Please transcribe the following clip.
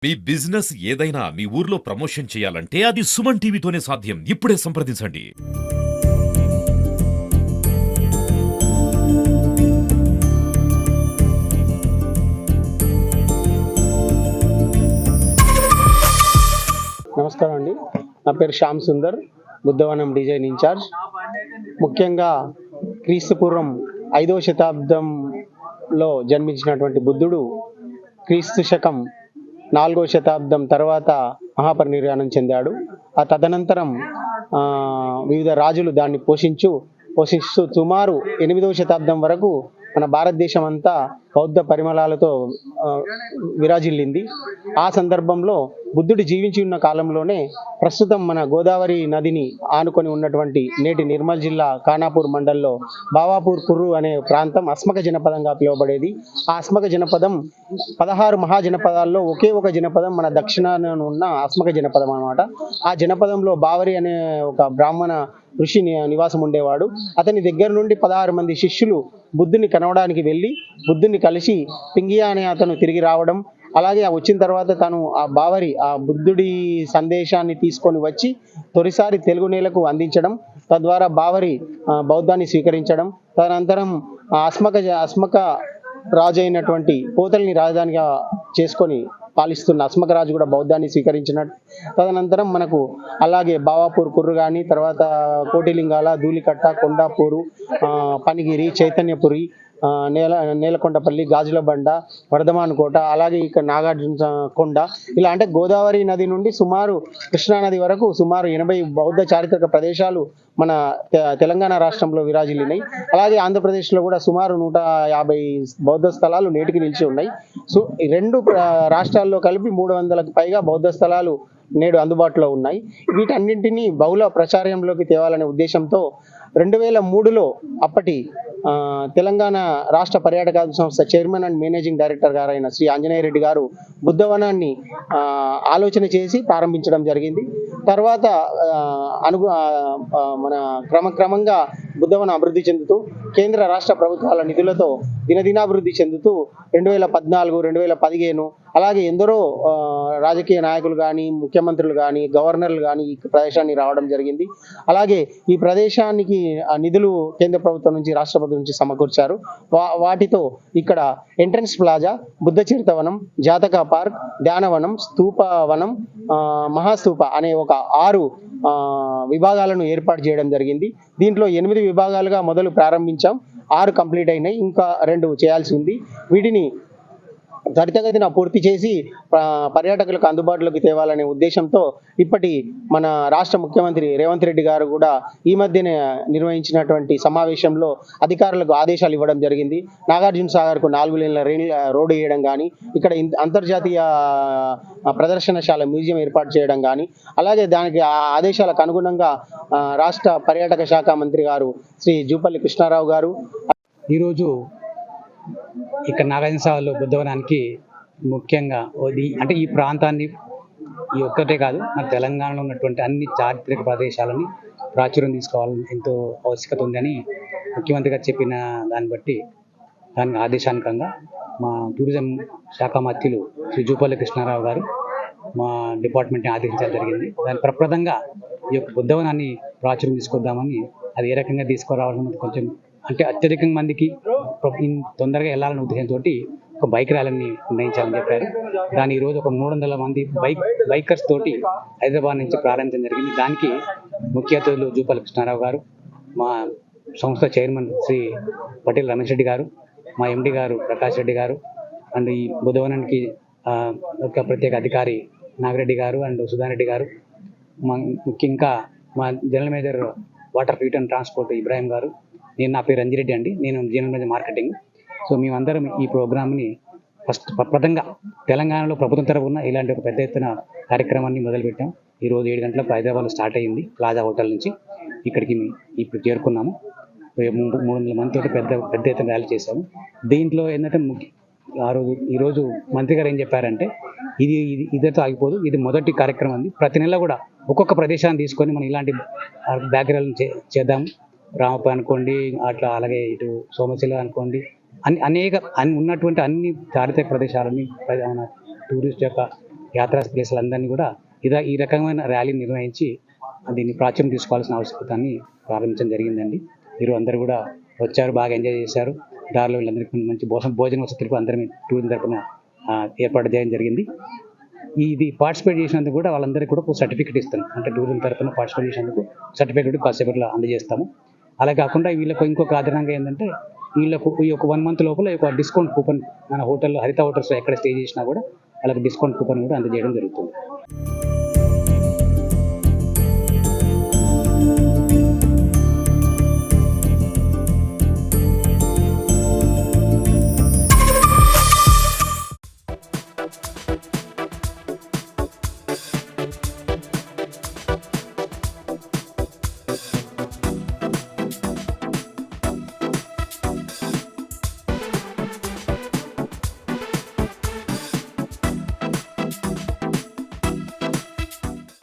మీ business ఏదైనా మీ ఊర్లో promotion చేయాలంటే అది సుమన్ టీవీతోనే సాధ్యం. ఇప్పుడే సంప్రదించండి. నమస్కారం అండి. నా పేరు శ్యామ్ సుందర్, బుద్ధవనం డిజైన్ ఇన్ఛార్జ్. ముఖ్యంగా క్రీస్తుపూర్వం 5వ శతాబ్దంలో జన్మించినటువంటి బుద్ధుడు క్రీస్తు శకం 4వ శతాబ్దం తర్వాత మహాపరినిర్వాణం చెందాడు. ఆ తదనంతరం వివిధ రాజులు దాన్ని పోషిస్తూ సుమారు 8వ శతాబ్దం వరకు మన భారతదేశం అంతా బౌద్ధ పరిమళాలతో విరాజిల్లింది. ఆ సందర్భంలో బుద్ధుడు జీవించి ఉన్న కాలంలోనే ప్రస్తుతం మన గోదావరి నదిని ఆనుకొని ఉన్నటువంటి నేటి నిర్మల్ జిల్లా ఖానాపూర్ మండల్లో బావాపూర్ కుర్రు అనే ప్రాంతం అస్మక జనపదంగా పిలువబడేది. ఆ అస్మక జనపదం 16 మహాజనపదాల్లో ఒకే ఒక జనపదం మన దక్షిణాన ఉన్న అస్మక జనపదం అన్నమాట. ఆ జనపదంలో బావరి అనే ఒక బ్రాహ్మణ ఋషి నివాసం ఉండేవాడు. అతని దగ్గర నుండి 16 మంది శిష్యులు బుద్ధుని కనవడానికి వెళ్ళి బుద్ధుని కలిసి పింగియా అనే అతను తిరిగి రావడం, అలాగే వచ్చిన తర్వాత తను ఆ బావరి ఆ బుద్ధుడి సందేశాన్ని తీసుకొని వచ్చి తొలిసారి తెలుగు నేలకు అందించడం, తద్వారా బావరి బౌద్ధాన్ని స్వీకరించడం, తదనంతరం అస్మక రాజు అయినటువంటి పోతల్ని రాజధానిగా చేసుకొని పాలిస్తున్న అస్మక రాజు కూడా బౌద్ధాన్ని స్వీకరించినట్టు. తదనంతరం మనకు అలాగే బావాపూర్ కుర్రు కానీ, తర్వాత కోటిలింగాల, ధూళికట్ట, కొండాపూరు, పనిగిరి, చైతన్యపురి, నేలకొండపల్లి, గాజులబండ, వర్ధమాన్ కోట, అలాగే ఇక్కడ నాగార్జున కొండ, ఇలా అంటే గోదావరి నది నుండి సుమారు కృష్ణానది వరకు సుమారు 80 బౌద్ధ చారిత్రక ప్రదేశాలు మన తెలంగాణ రాష్ట్రంలో విరాజిల్లినాయి. అలాగే ఆంధ్రప్రదేశ్లో కూడా సుమారు 150 బౌద్ధ స్థలాలు నేటికి నిలిచి ఉన్నాయి. సో ఈ రెండు రాష్ట్రాల్లో కలిపి 300లకు పైగా బౌద్ధ స్థలాలు నేడు అందుబాటులో ఉన్నాయి. వీటన్నింటినీ బహుళ ప్రచారంలోకి తేవాలనే ఉద్దేశంతో 2003లో అప్పటి తెలంగాణ రాష్ట్ర పర్యాటక సంస్థ చైర్మన్ అండ్ మేనేజింగ్ డైరెక్టర్ గారైన శ్రీ ఆంజనేయ రెడ్డి గారు బుద్ధవనాన్ని ఆలోచన చేసి ప్రారంభించడం జరిగింది. తర్వాత మన క్రమంగా బుద్ధవనం అభివృద్ధి చెందుతూ కేంద్ర రాష్ట్ర ప్రభుత్వాల నిధులతో దినదినాభివృద్ధి చెందుతూ 2014, 2015 అలాగే ఎందరో రాజకీయ నాయకులు కానీ, ముఖ్యమంత్రులు కానీ, గవర్నర్లు కానీ ఈ ప్రదేశాన్ని రావడం జరిగింది. అలాగే ఈ ప్రదేశానికి నిధులు కేంద్ర ప్రభుత్వం నుంచి, రాష్ట్ర ప్రభుత్వం నుంచి సమకూర్చారు. వాటితో ఇక్కడ ఎంట్రన్స్ ప్లాజా, బుద్ధ చరితవనం, జాతక పార్క్, ధ్యానవనం, స్తూపవనం, మహాస్తూప అనే ఒక 6 విభాగాలను ఏర్పాటు చేయడం జరిగింది. దీంట్లో 8 విభాగాలుగా మొదలు ప్రారంభించాం. 6 కంప్లీట్ అయినాయి, ఇంకా 2 చేయాల్సి ఉంది. వీటిని త్వరితగతిన పూర్తి చేసి పర్యాటకులకు అందుబాటులోకి తేవాలనే ఉద్దేశంతో ఇప్పటి మన రాష్ట్ర ముఖ్యమంత్రి రేవంత్ రెడ్డి గారు కూడా ఈ మధ్యనే నిర్వహించినటువంటి సమావేశంలో అధికారులకు ఆదేశాలు ఇవ్వడం జరిగింది. నాగార్జున సాగర్కు 4 లేన్ల రోడ్డు వేయడం కానీ, ఇక్కడ అంతర్జాతీయ ప్రదర్శనశాల మ్యూజియం ఏర్పాటు చేయడం కానీ, అలాగే దానికి ఆదేశాలకు అనుగుణంగా రాష్ట్ర పర్యాటక శాఖ మంత్రి గారు శ్రీ జూపల్లి కృష్ణారావు గారు ఈరోజు ఇక్కడ నాగార్జున సాగర్లో బుద్ధవనానికి ముఖ్యంగా అంటే ఈ ప్రాంతాన్ని ఈ ఒక్కటే కాదు, మన తెలంగాణలో ఉన్నటువంటి అన్ని చారిత్రక ప్రదేశాలని ప్రాచుర్యం తీసుకోవాలని ఎంతో ఆవశ్యకత ఉందని ముఖ్యమంత్రి గారు చెప్పిన దాన్ని బట్టి దానికి ఆదేశానుకంగా మా టూరిజం శాఖ మంత్రులు శ్రీ జూపల్లి కృష్ణారావు గారు మా డిపార్ట్మెంట్ని ఆదేశించడం జరిగింది. దాని ప్రప్రదంగా ఈ యొక్క బుద్ధవనాన్ని ప్రాచుర్యం తీసుకొద్దామని, అది ఏ రకంగా తీసుకురావాలని కొంచెం అంటే అత్యధిక మందికి తొందరగా వెళ్ళాలనే ఉద్దేశంతో ఒక బైక్ ర్యాలీని నిర్ణయించాలని చెప్పారు. దాని ఈరోజు ఒక 300 మంది బైకర్స్ తోటి హైదరాబాద్ నుంచి ప్రారంభించడం జరిగింది. దానికి ముఖ్య అతిథులు జూపల్లి కృష్ణారావు గారు, మా సంస్థ చైర్మన్ శ్రీ పటేల్ రమేష్ రెడ్డి గారు, మా ఎండి గారు ప్రకాష్ రెడ్డి గారు, అండ్ ఈ బుద్ధవనానికి ఒక ప్రత్యేక అధికారి నాగిరెడ్డి గారు అండ్ సుధాన్ రెడ్డి గారు, ఇంకా మా general manager water feet and transport Ibrahim గారు, నా పేరు రంజిరెడ్డి అండి, నేను జనరల్ మేనేజర్ మార్కెటింగ్. సో మేమందరం ఈ ప్రోగ్రామ్ని ప్రప్రదంగా తెలంగాణలో ప్రభుత్వం తరఫున ఇలాంటి ఒక పెద్ద ఎత్తున కార్యక్రమాన్ని మొదలుపెట్టాం. ఈరోజు 7 గంటలకు హైదరాబాద్లో స్టార్ట్ అయ్యింది. ప్లాజా హోటల్ నుంచి ఇక్కడికి ఇప్పుడు చేరుకున్నాము. 300 మందితో పెద్ద ఎత్తున ర్యాలీ చేశాము. దీంట్లో ఏంటంటే ఈరోజు మంత్రి గారు ఏం చెప్పారంటే ఇది ఇద్దరితో ఆగిపోదు, ఇది మొదటి కార్యక్రమం అంది. ప్రతి నెల కూడా ఒక్కొక్క ప్రదేశాన్ని తీసుకొని మనం ఇలాంటి బ్యాక్గ్రౌండ్ చేద్దాము. రామప్ప అనుకోండి, అట్లా అలాగే ఇటు సోమశిల అనుకోండి, ఉన్నటువంటి అన్ని చారిత్రక ప్రదేశాలని టూరిస్ట్ యొక్క యాత్రా ప్లేసులందరినీ కూడా ఈ రకమైన ర్యాలీ నిర్వహించి దీన్ని ప్రాచుర్యం తీసుకోవాల్సిన ఆవశ్యకతని ప్రారంభించడం జరిగిందండి. మీరు అందరూ కూడా వచ్చారు, బాగా ఎంజాయ్ చేశారు. దారిలో వీళ్ళందరికీ మంచి భోజన వసతులకు అందరం టూరిజం తరపున ఏర్పాటు చేయడం జరిగింది. ఇది పార్టిసిపేట్ చేసినందుకు కూడా వాళ్ళందరికీ కూడా ఒక సర్టిఫికేట్ ఇస్తాం. అంటే టూరిజం తరపున పార్టిసిపేట్ చేసినందుకు సర్టిఫికేట్ కాసేపట్లో అందజేస్తాము. అలా కాకుండా వీళ్ళకు ఇంకొక అదనంగా ఏంటంటే వీళ్ళకు ఈ ఒక 1 month లోపల ఒక డిస్కౌంట్ కూపన్ మన హోటల్లో హరిత హోటల్స్లో ఎక్కడ స్టే చేసినా కూడా వాళ్ళకి డిస్కౌంట్ కూపన్ కూడా అందజేయడం జరుగుతుంది.